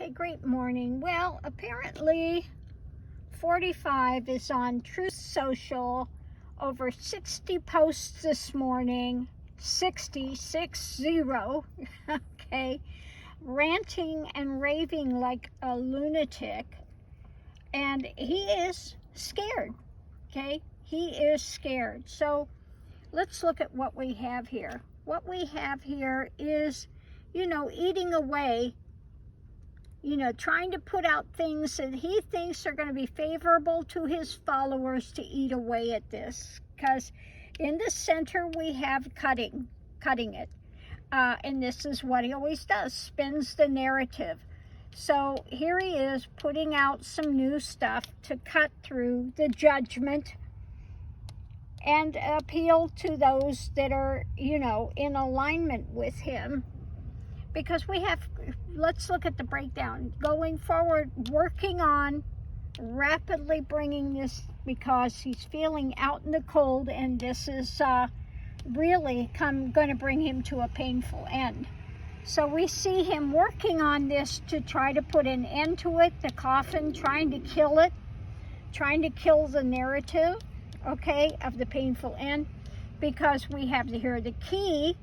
Okay, great morning. Well, apparently 45 is on Truth Social, over 60 posts this morning, 60, okay, ranting and raving like a lunatic, and he is scared, okay? He is scared. So let's look at what we have here. What we have here is, eating away, trying to put out things that he thinks are going to be favorable to his followers to eat away at this. Because in the center we have cutting it. And this is what he always does, spins the narrative. So here he is putting out some new stuff to cut through the judgment and appeal to those that are, in alignment with him. Because we have, let's look at the breakdown. Going forward, working on rapidly bringing this, because he's feeling out in the cold, and this is really going to bring him to a painful end. So we see him working on this to try to put an end to it, the coffin, trying to kill it, trying to kill the narrative, okay, of the painful end. Because we have here the key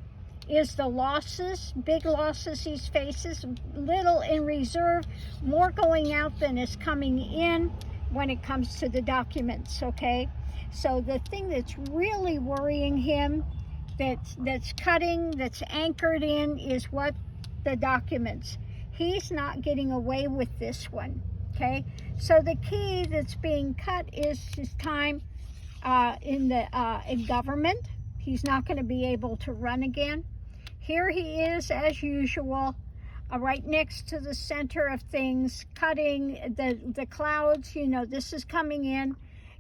is the losses, big losses he faces, little in reserve, more going out than is coming in when it comes to the documents, okay? So the thing that's really worrying him, that's cutting, that's anchored in, is what? The documents. He's not getting away with this one, okay? So the key that's being cut is his time in government. He's not going to be able to run again. Here he is, as usual, right next to the center of things, cutting the clouds. This is coming in.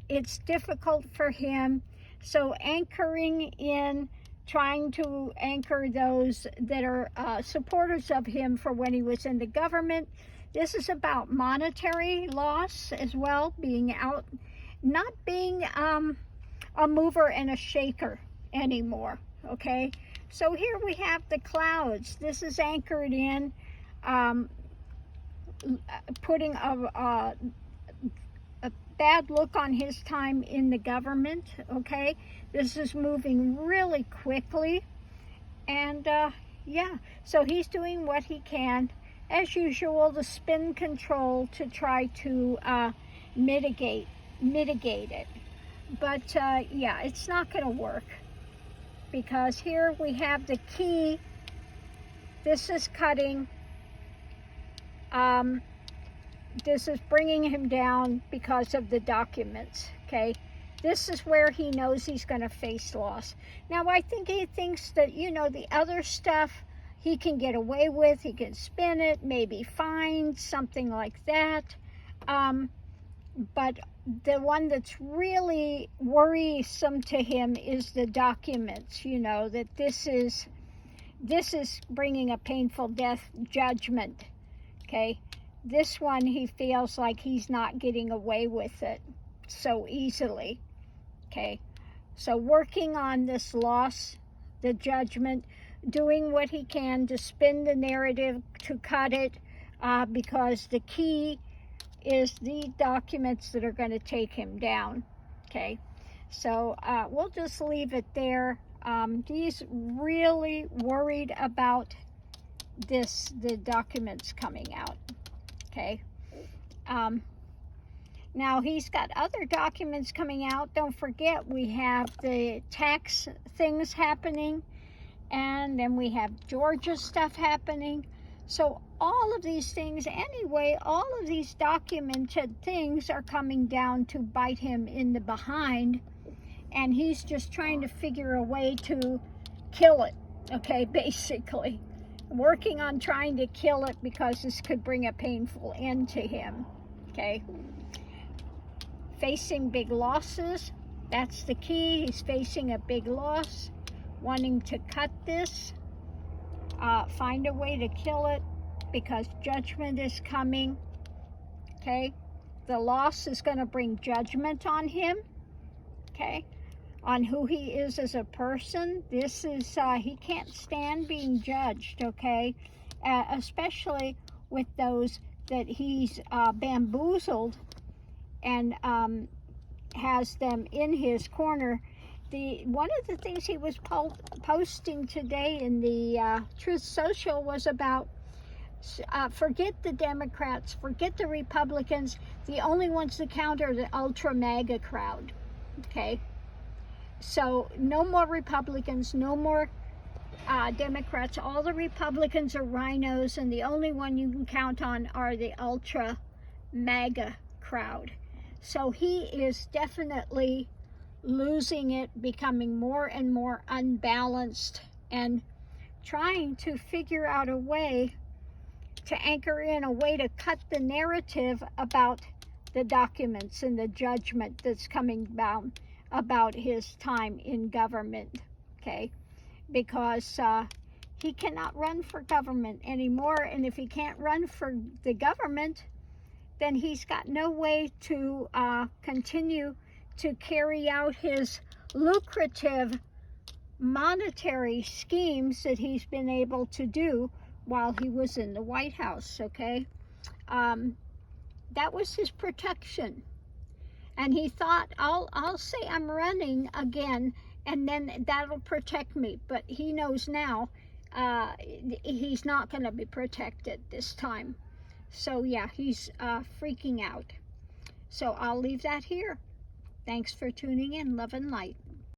It's difficult for him. So anchoring in, trying to anchor those that are supporters of him for when he was in the government. This is about monetary loss as well, being out, not being a mover and a shaker anymore, okay? So here we have the clouds. This is anchored in putting a bad look on his time in the government, okay? This is moving really quickly. And yeah, so he's doing what he can. As usual, the spin control to try to mitigate it. But yeah, it's not going to work. Because here we have the key. This is cutting. This is bringing him down because of the documents, okay? This is where he knows he's going to face loss. Now, I think he thinks that, the other stuff he can get away with. He can spin it, maybe find something like that. But the one that's really worrisome to him is the documents, that this is bringing a painful death judgment, okay? This one, he feels like he's not getting away with it so easily, okay? So working on this loss, the judgment, doing what he can to spin the narrative, to cut it, because the key is the documents that are going to take him down, okay? So we'll just leave it there. He's really worried about the documents coming out, okay? Now he's got other documents coming out. Don't forget, we have the tax things happening, and then we have Georgia stuff happening. So all of these things, anyway, all of these documented things are coming down to bite him in the behind, and he's just trying to figure a way to kill it, okay, basically. Working on trying to kill it because this could bring a painful end to him, okay? Facing big losses, that's the key. He's facing a big loss, wanting to cut this. Find a way to kill it because judgment is coming, okay? The loss is going to bring judgment on him, okay? On who he is as a person. This is, he can't stand being judged, okay? Especially with those that he's bamboozled and has them in his corner. One of the things he was posting today in the Truth Social was about forget the Democrats, forget the Republicans. The only ones that count are the ultra MAGA crowd. Okay, so no more Republicans, no more Democrats. All the Republicans are rhinos, and the only one you can count on are the ultra MAGA crowd. So he is definitely losing it, becoming more and more unbalanced, and trying to figure out a way to anchor in a way to cut the narrative about the documents and the judgment that's coming down about his time in government, okay? Because he cannot run for government anymore, and if he can't run for the government, then he's got no way to continue to carry out his lucrative monetary schemes that he's been able to do while he was in the White House, okay? That was his protection. And he thought, I'll say I'm running again, and then that'll protect me. But he knows now he's not going to be protected this time. So yeah, he's freaking out. So I'll leave that here. Thanks for tuning in. Love and light.